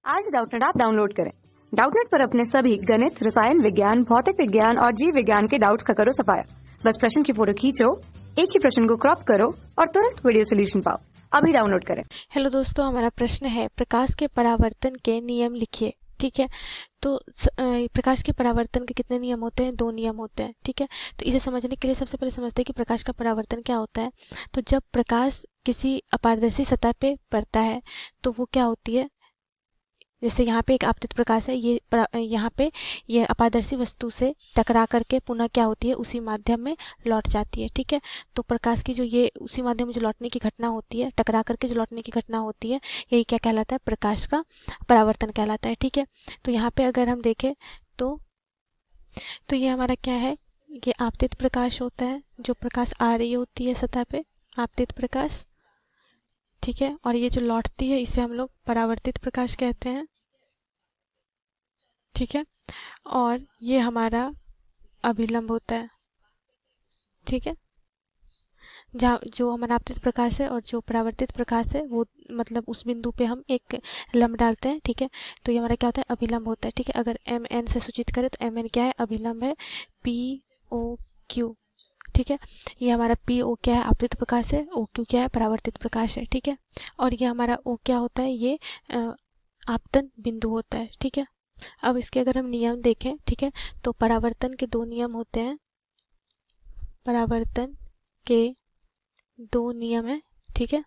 आज Doubtnut app download करें। Doubtnut पर अपने सभी गणित, रसायन विज्ञान, भौतिक विज्ञान और जीव विज्ञान के डाउट्स का करो सफाया। बस प्रश्न की फोटो खींचो, एक ही प्रश्न को क्रॉप करो और तुरंत वीडियो सोल्यूशन पाओ। अभी डाउनलोड करें। हेलो दोस्तों, हमारा प्रश्न है प्रकाश के परावर्तन के नियम लिखिए। ठीक है, तो प्रकाश के परावर्तन के कितने नियम होते हैं? 2 नियम होते हैं। ठीक है, तो इसे समझने के लिए सबसे पहले समझते हैं कि प्रकाश का परावर्तन क्या होता है। तो जब प्रकाश किसी अपारदर्शी सतह पे पड़ता है तो वो क्या होती है, जैसे यहाँ पे एक आपतित प्रकाश है, यहाँ पे ये अपारदर्शी वस्तु से टकरा करके पुनः क्या होती है, उसी माध्यम में लौट जाती है। ठीक है, तो प्रकाश की जो ये उसी माध्यम में जो लौटने की घटना होती है, टकरा करके जो लौटने की घटना होती है, यही क्या कहलाता है? प्रकाश का परावर्तन कहलाता है। ठीक है, तो यहाँ पे अगर हम देखें तो ये हमारा क्या है, ये आपतित प्रकाश होता है, जो प्रकाश आ रही होती है सतह पे, आपतित प्रकाश। ठीक है, और ये जो लौटती है इसे हम लोग परावर्तित प्रकाश कहते हैं। ठीक है, और ये हमारा अभिलंब होता है। ठीक है, जहाँ जो हमारा आपतित प्रकाश है और जो परावर्तित प्रकाश है वो मतलब उस बिंदु पे हम एक लंब डालते हैं। ठीक है, तो ये हमारा क्या होता है? अभिलंब होता है। ठीक है, अगर एम एन से सूचित करें तो एम एन क्या है? अभिलंब है। P O Q. ठीक है, ये हमारा पी ओ क्या है? आपतित प्रकाश है। ओ क्यू क्या है? परावर्तित प्रकाश है। ठीक है, और ये हमारा ओ क्या होता है? ये आपतन बिंदु होता है। ठीक है, अब इसके अगर हम नियम देखें, ठीक है, तो परावर्तन के 2 नियम होते हैं। परावर्तन के 2 नियम है। ठीक है,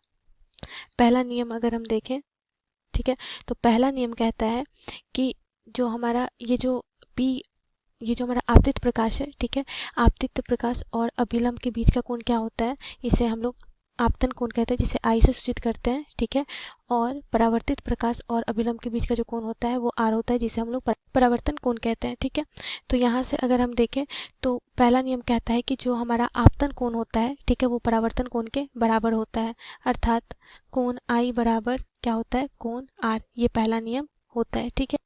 पहला नियम अगर हम देखें, ठीक है, तो पहला नियम कहता है कि जो हमारा ये जो हमारा आपतित प्रकाश है, ठीक है, आपतित प्रकाश और अभिलंब के बीच का कोण क्या होता है? इसे हम लोग आपतन कोण कहते हैं, जिसे आई से सूचित करते हैं। ठीक है, और परावर्तित प्रकाश और अभिलंब के बीच का जो कोण होता है वो आर होता है, जिसे हम लोग परावर्तन कोण कहते हैं। ठीक है, तो यहाँ से अगर हम देखें तो पहला नियम कहता है कि जो हमारा आपतन कोण होता है, ठीक है, वो परावर्तन कोण के बराबर होता है, अर्थात कोण आई बराबर क्या होता है? कोण आर। ये पहला नियम होता है। ठीक है,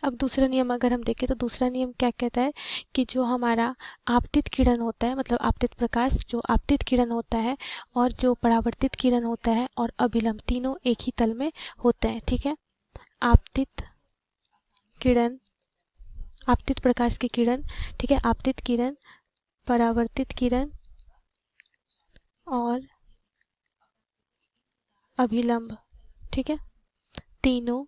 अब दूसरा नियम अगर हम देखें तो दूसरा नियम क्या कहता है कि जो हमारा आपतित किरण होता है, मतलब आपतित प्रकाश, जो आपतित किरण होता है और जो परावर्तित किरण होता है और अभिलंब, तीनों एक ही तल में होते हैं। ठीक है, आपतित किरण, आपतित प्रकाश की किरण, ठीक है, आपतित किरण, परावर्तित किरण और अभिलंब, ठीक है, तीनों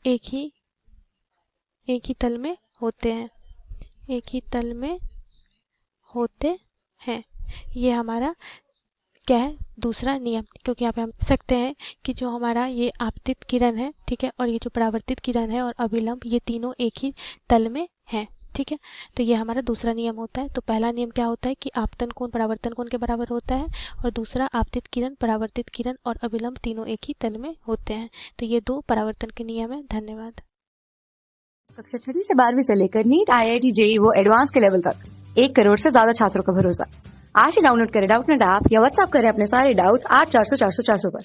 एक ही तल में होते हैं, एक ही तल में होते हैं। ये हमारा क्या है? दूसरा नियम। क्योंकि यहाँ पे हम सकते हैं कि जो हमारा ये आपतित किरण है, ठीक है, और ये जो परावर्तित किरण है और अभिलंब, ये तीनों एक ही तल में हैं। ठीक है, तो ये हमारा दूसरा नियम होता है। तो पहला नियम क्या होता है कि आपतन कोण परावर्तन कोण के बराबर होता है, और दूसरा आपतित किरण, परावर्तित किरण और अभिलंब तीनों एक ही तल में होते हैं। तो ये 2 परावर्तन के नियम है। धन्यवाद। कक्षा 6 से 12वीं से लेकर नीट, IIT, JEE वो एडवांस के लेवल तक 1 करोड़ से ज्यादा छात्रों का भरोसा। आज ही डाउनलोड करें डाउटनेट ऐप या व्हाट्सएप करें अपने सारे डाउट्स 8400 400 400 पर।